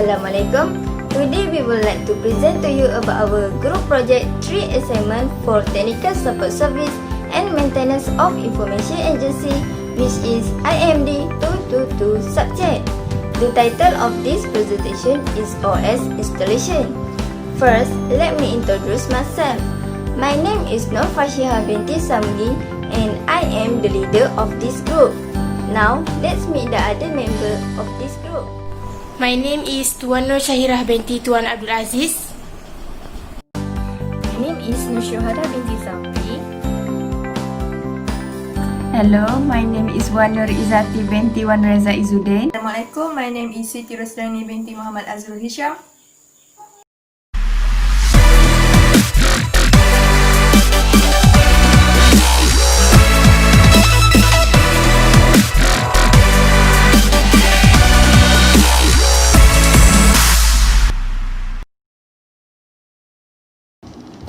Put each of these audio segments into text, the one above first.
Assalamualaikum. Today we would like to present to you about our group project 3 assignment for technical support service and maintenance of information agency, which is IMD222 subject. The title of this presentation is OS installation. First, let me introduce myself. My name is Nur Fashiha binti Samli and I am the leader of this group. Now, let's meet the other member of this group. My name is Tuan Nur Syahirah binti Tuan Abdul Aziz. My name is Nur Syuhada binti Samli. Hello, my name is Wan Nur Izzati binti Wan Reza Izzuddin. Assalamualaikum, my name is Siti Rosdani binti Muhammad Azrul Hisham.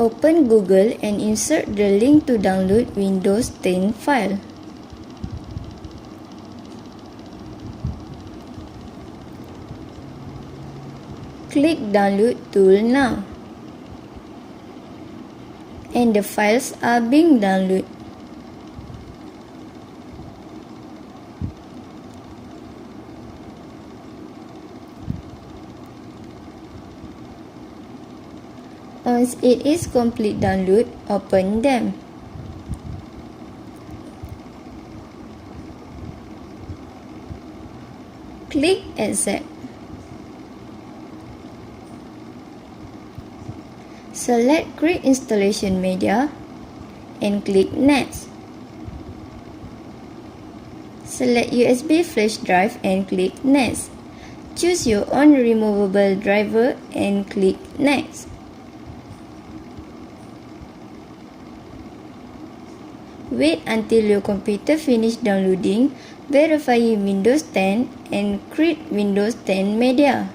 Open Google and insert the link to download Windows 10 file. Click Download tool now. And the files are being downloaded. Once it is complete download, open them. Click Accept. Select Create Installation Media and click Next. Select USB flash drive and click Next. Choose your own removable driver and click Next. Wait until your computer finish downloading, verify Windows 10 and create Windows 10 media.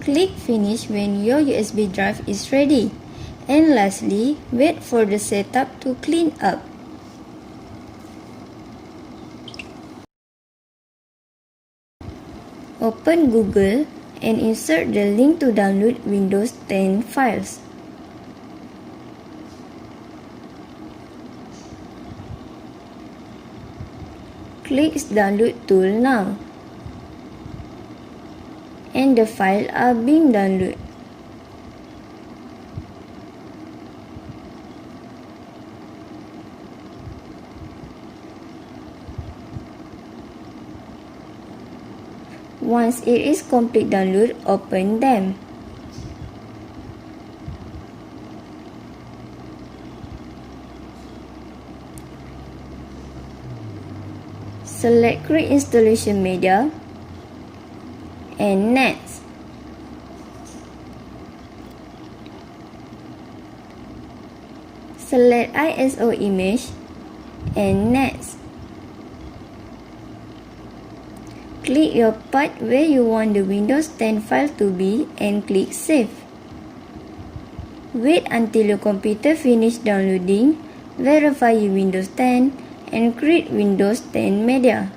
Click Finish when your USB drive is ready. And lastly, wait for the setup to clean up. Open Google and insert the link to download Windows 10 files. Click Download tool now. And the files are being downloaded. Once it is complete download, open them. Select Create Installation Media and Next. Select ISO image and Next. Click your part where you want the Windows 10 file to be and click Save. Wait until your computer finish downloading, verify Windows 10 and create Windows 10 media.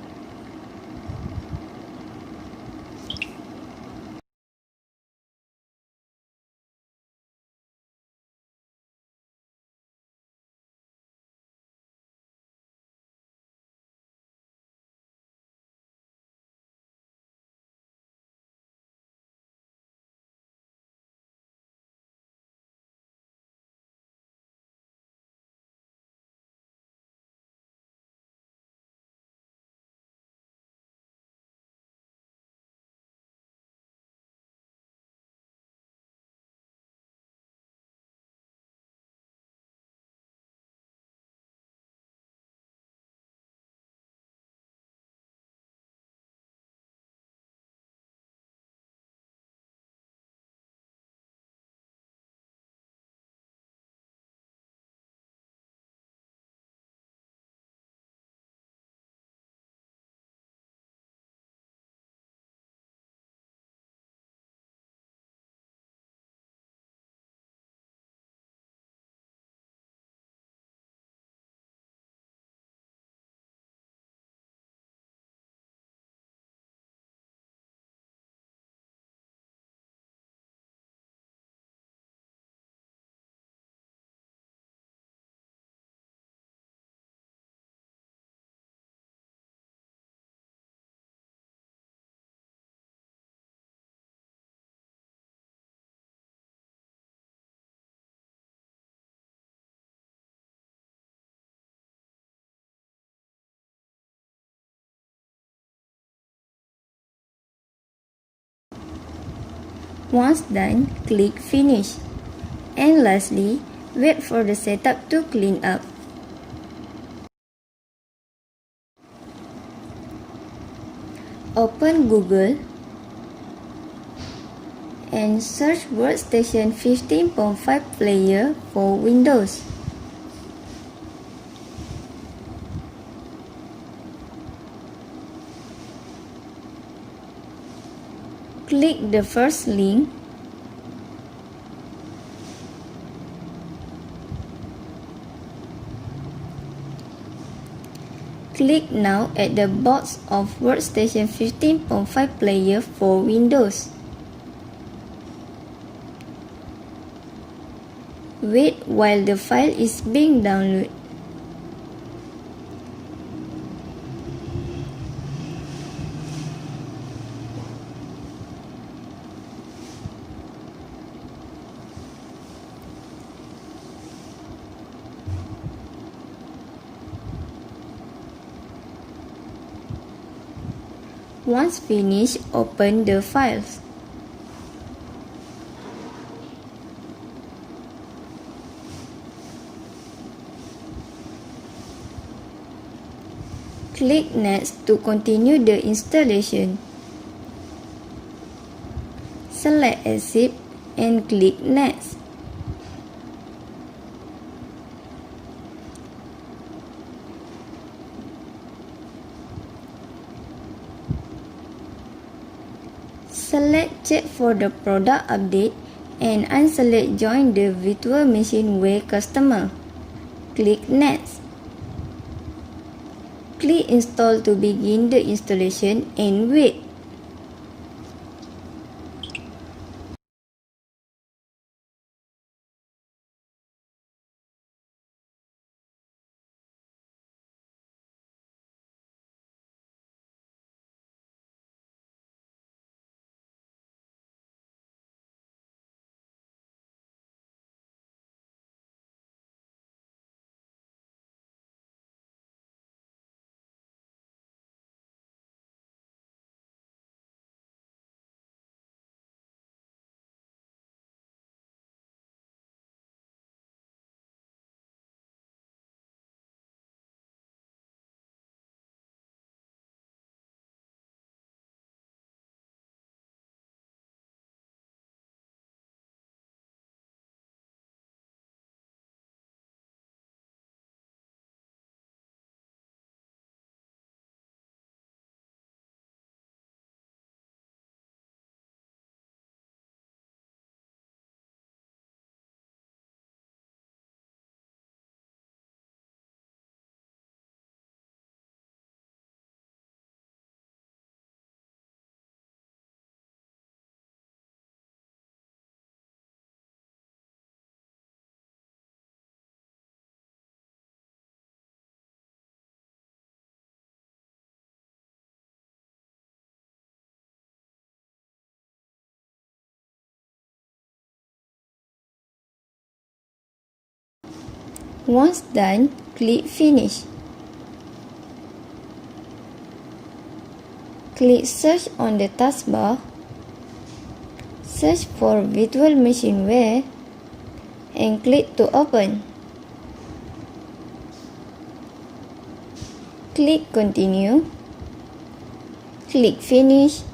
Once done, click Finish. And lastly, wait for the setup to clean up. Open Google and search Workstation 15.5 Player for Windows. Click the first link. Click now at the box of Workstation 15.5 Player for Windows. Wait while the file is being downloaded. Once finished, open the files. Click Next to continue the installation. Select Accept and click Next. Select Check for the product update and unselect Join the virtual machine where customer. Click Next. Click Install to begin the installation and wait. Once done, click Finish. Click Search on the taskbar. Search for Virtual Machineware and click to open. Click Continue. Click Finish.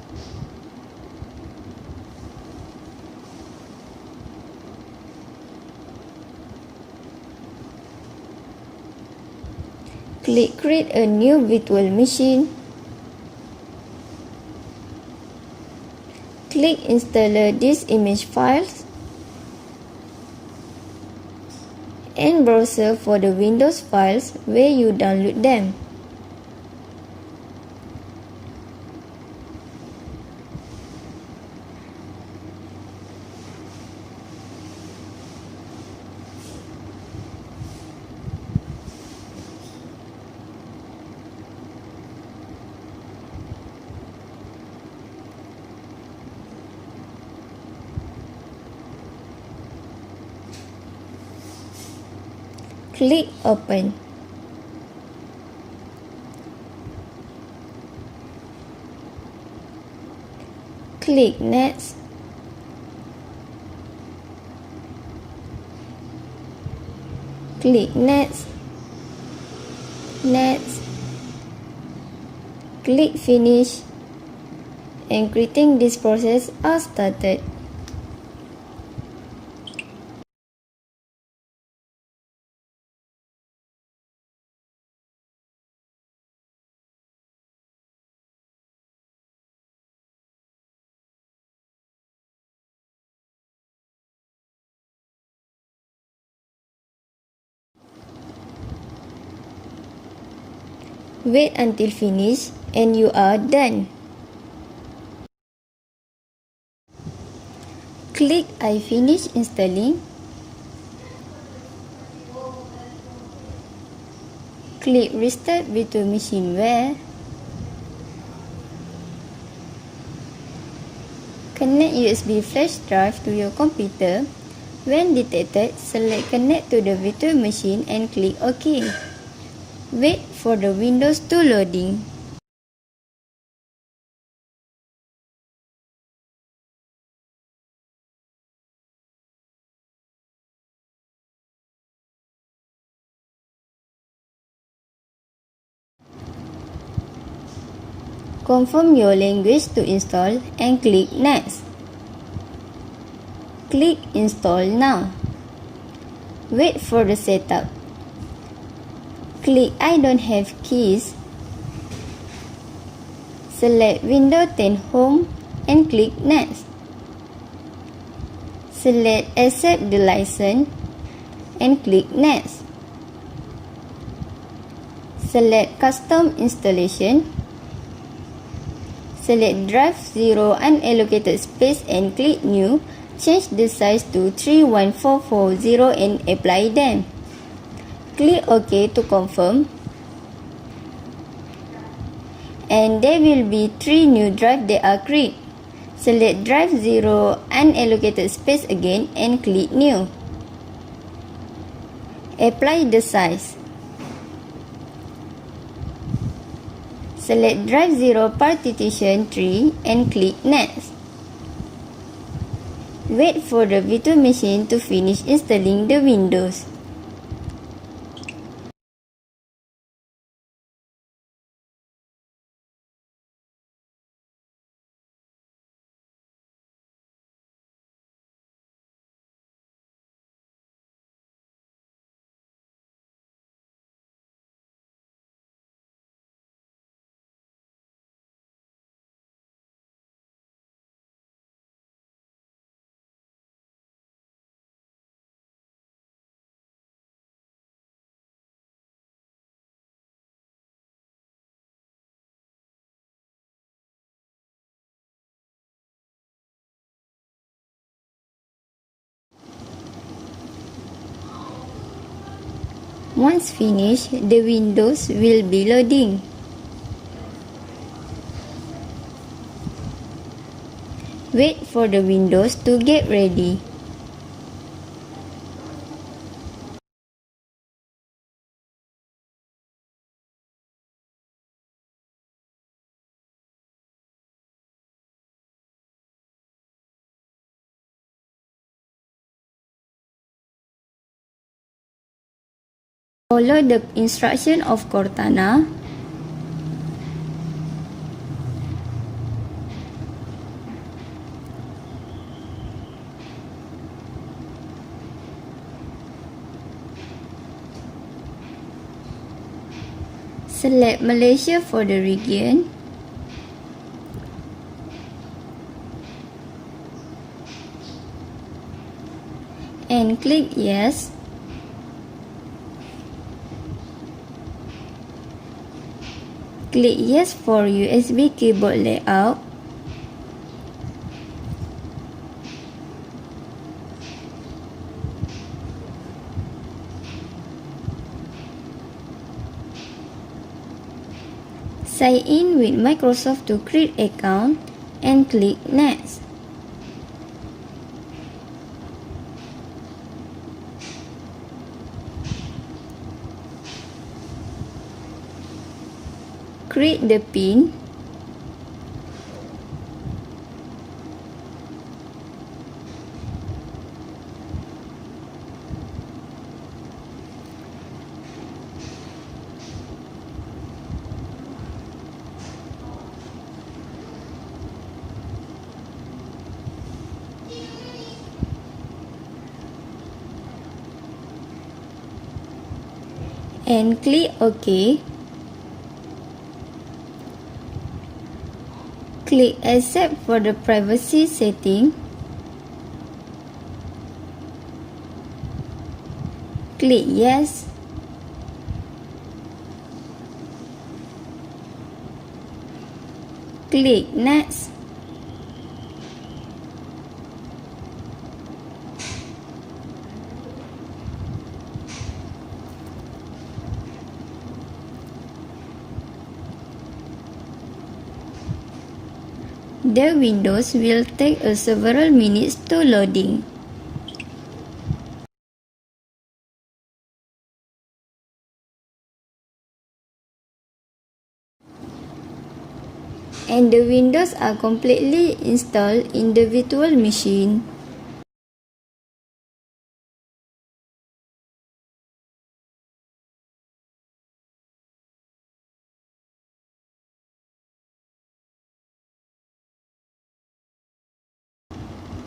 Click Create a new virtual machine. Click Installer these image files and browser for the Windows files where you download them. Click Open. Click Next. Click Next. Next. Click Finish. And greeting this process are started. Wait until finish and you are done. Click I finish installing. Click Restart virtual machineware. Connect USB flash drive to your computer. When detected, select Connect to the virtual machine and click OK. Wait for the Windows to loading. Confirm your language to install and click Next. Click Install now. Wait for the setup. Click I don't have keys. Select Windows 10 Home and click Next. Select Accept the license and click Next. Select Custom Installation. Select Drive 0 unallocated space and click New. Change the size to 31440 and apply them. Click OK to confirm. And there will be 3 new drives that are created. Select Drive 0 unallocated space again and click New. Apply the size. Select Drive 0 Partition 3 and click Next. Wait for the virtual machine to finish installing the Windows. Once finished, the Windows will be loading. Wait for the Windows to get ready. Follow the instruction of Cortana. Select Malaysia for the region. And click Yes. Click Yes for USB keyboard layout. Sign in with Microsoft to create account and click Next. Create the PIN. and click OK. Click Accept for the privacy setting. Click Yes. Click Next. The windows will take several minutes to loading. And the windows are completely installed in the virtual machine.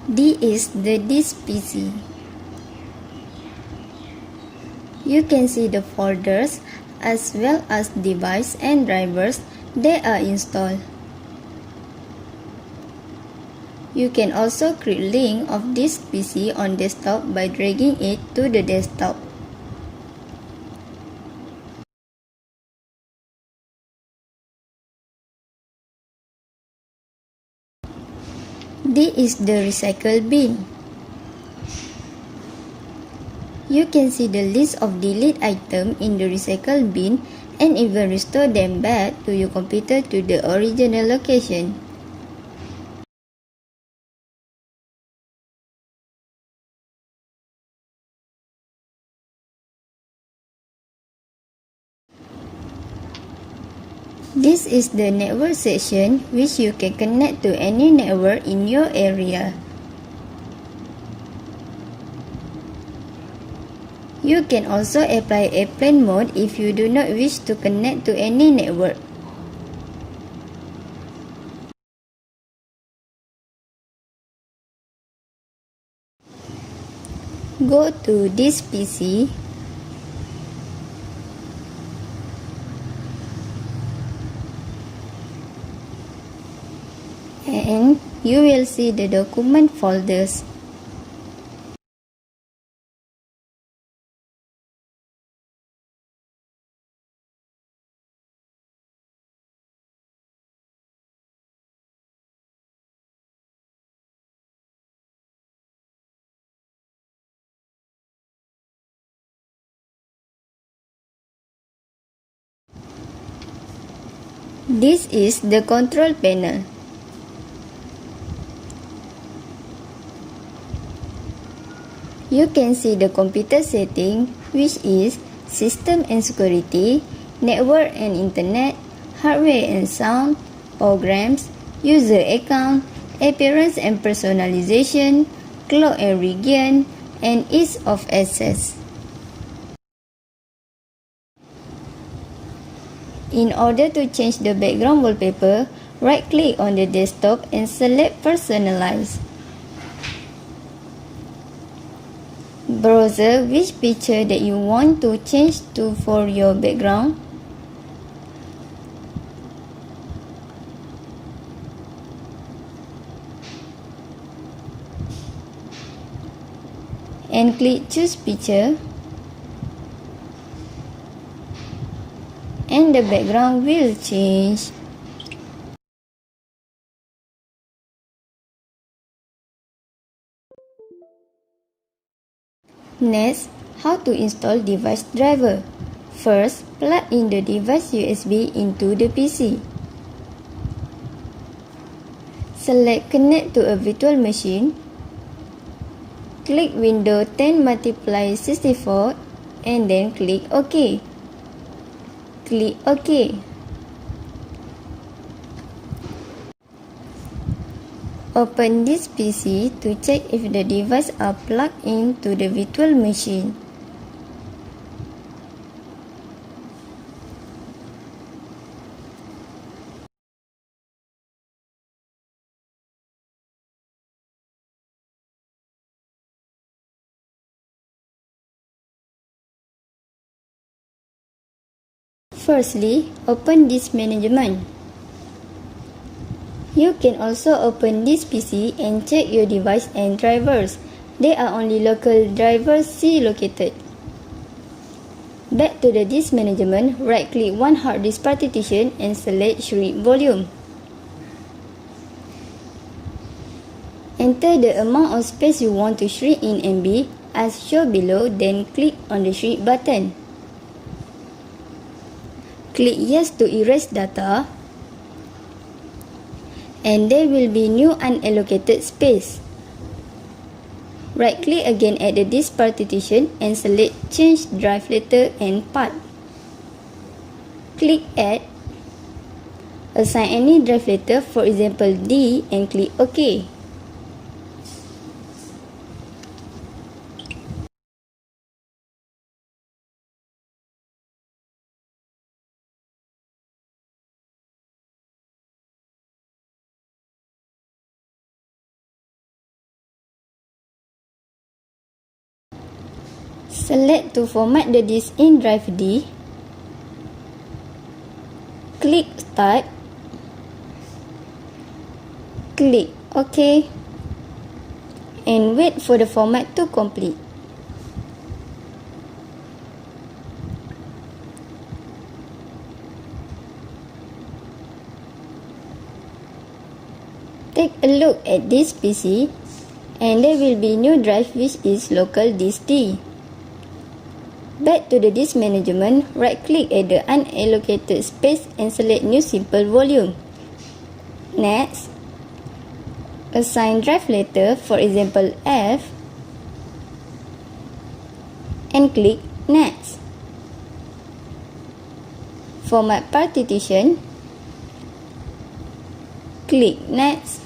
This is the disk PC. You can see the folders as well as device and drivers that are installed. You can also create link of this PC on desktop by dragging it to the desktop. This is the recycle bin. You can see the list of delete items in the recycle bin and even restore them back to your computer to the original location. This is the network section which you can connect to any network in your area. You can also apply airplane mode if you do not wish to connect to any network. Go to this PC. And you will see the document folders. This is the control panel. You can see the computer setting, which is system and security, network and internet, hardware and sound, programs, user account, appearance and personalization, clock and region, and ease of access. In order to change the background wallpaper, right-click on the desktop and select Personalize. Browse which picture that you want to change to for your background. And click Choose Picture. And the background will change. Next, how to install device driver. First, plug in the device USB into the PC. Select Connect to a virtual machine. Click Windows 10 multiply 64 and then click OK. Click OK. Open this PC to check if the device are plugged in to the virtual machine. Firstly, open disk management. You can also open this PC and check your device and drivers. There are only local drivers C located. Back to the disk management, right-click one hard disk partition and select Shrink Volume. Enter the amount of space you want to shrink in MB as shown below, then click on the Shrink button. Click Yes to erase data, and there will be new unallocated space. Right-click again at the disk partition and select Change Drive Letter and Path. Click Add. Assign any drive letter, for example D, and click OK. Select to format the disk in drive D. Click Start. Click OK. And wait for the format to complete. Take a look at this PC, and there will be new drive which is local disk D. Back to the disk management, right-click at the unallocated space and select New Simple Volume. Next, assign drive letter, for example F, and click Next. Format partition, click Next.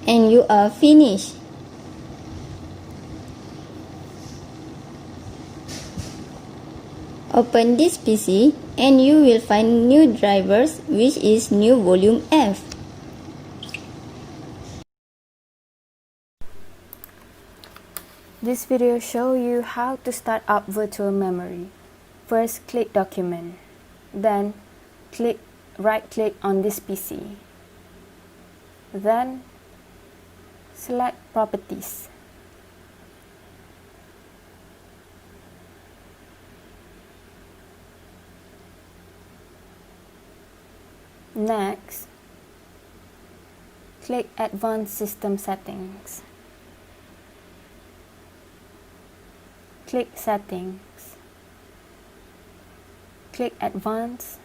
And you are finished. Open this PC and you will find new drivers which is new volume F. This video shows you how to start up virtual memory. First, click Document. Then, right-click on this PC. Then, select Properties. Next, click Advanced System Settings. Click Settings. Click Advanced.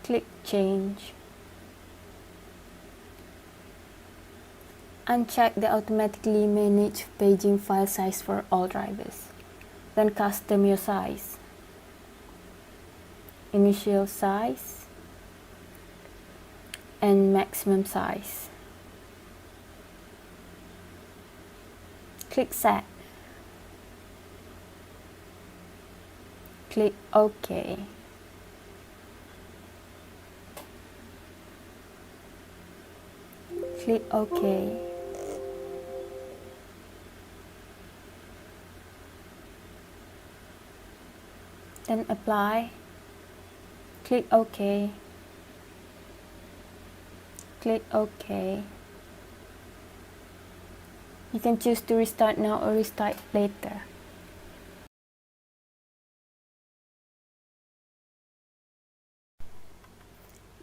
Click Change. Uncheck the automatically manage paging file size for all drivers. Then custom your size. Initial size and maximum size. Click Set. Click OK. Click OK. Then apply. Click OK. Click OK. You can choose to restart now or restart later.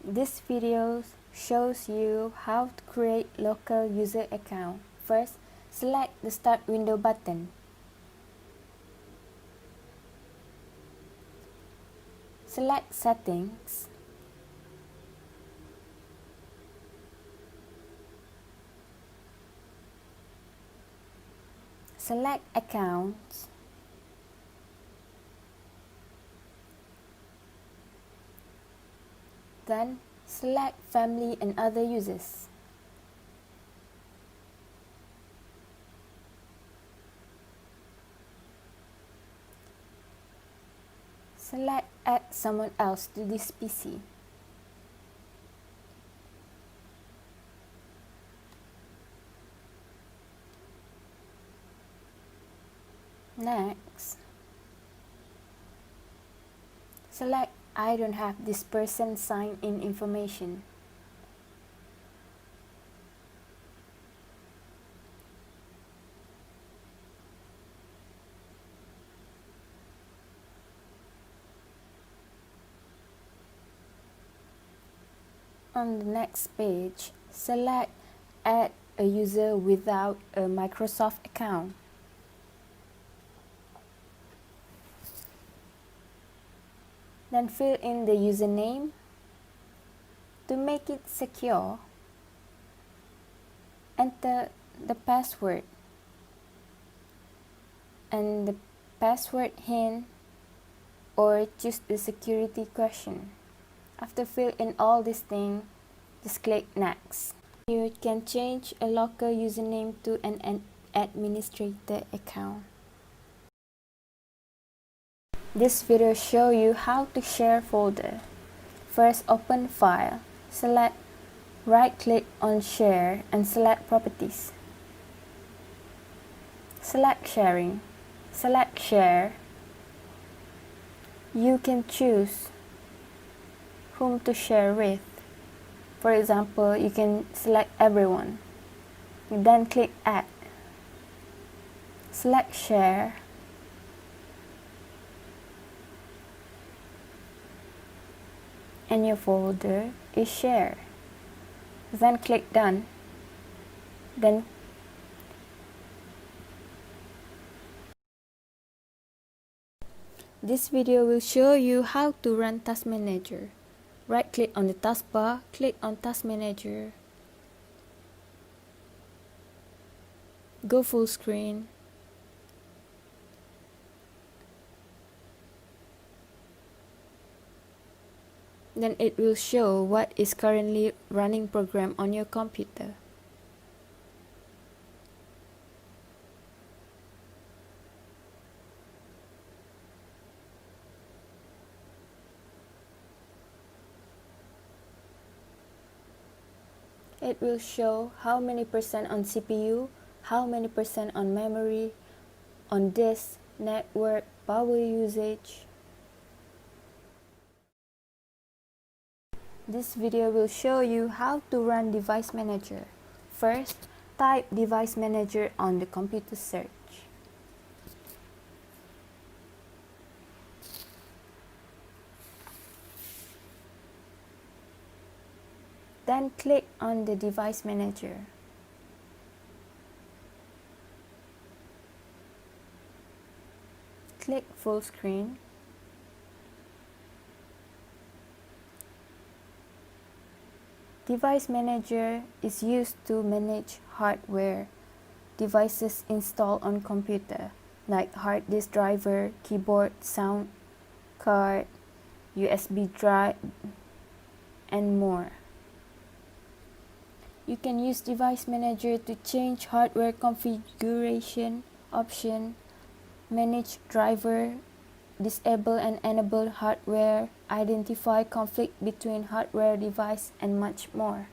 This video shows you how to create local user account. First, select the Start Window button. Select Settings. Select Accounts. Then select Family and Other Users. Select Add someone else to this PC. Next, select I don't have this person sign in information. On the next page, select Add a user without a Microsoft account. Then fill in the username. To make it secure, enter the password and the password hint or choose the security question. After fill in all these things, just click Next. You can change a local username to an administrator account. This video shows you how to share folder. First, open File, select right-click on Share and select Properties. Select Sharing. Select Share. You can choose whom to share with. For example, you can select everyone. You then click Add. Select Share. And your folder is shared. Then click Done. Then this video will show you how to run Task Manager. Right-click on the taskbar, click on Task Manager. Go full screen. Then it will show what is currently running program on your computer. It will show how many percent on CPU, how many percent on memory, on disk, network, power usage. This video will show you how to run Device Manager. First, type Device Manager on the computer search. Then click on the Device Manager. Click full screen. Device Manager is used to manage hardware devices installed on computer, like hard disk driver, keyboard, sound card, USB drive, and more. You can use Device Manager to change hardware configuration option, manage driver, disable and enable hardware, identify conflict between hardware device, and much more.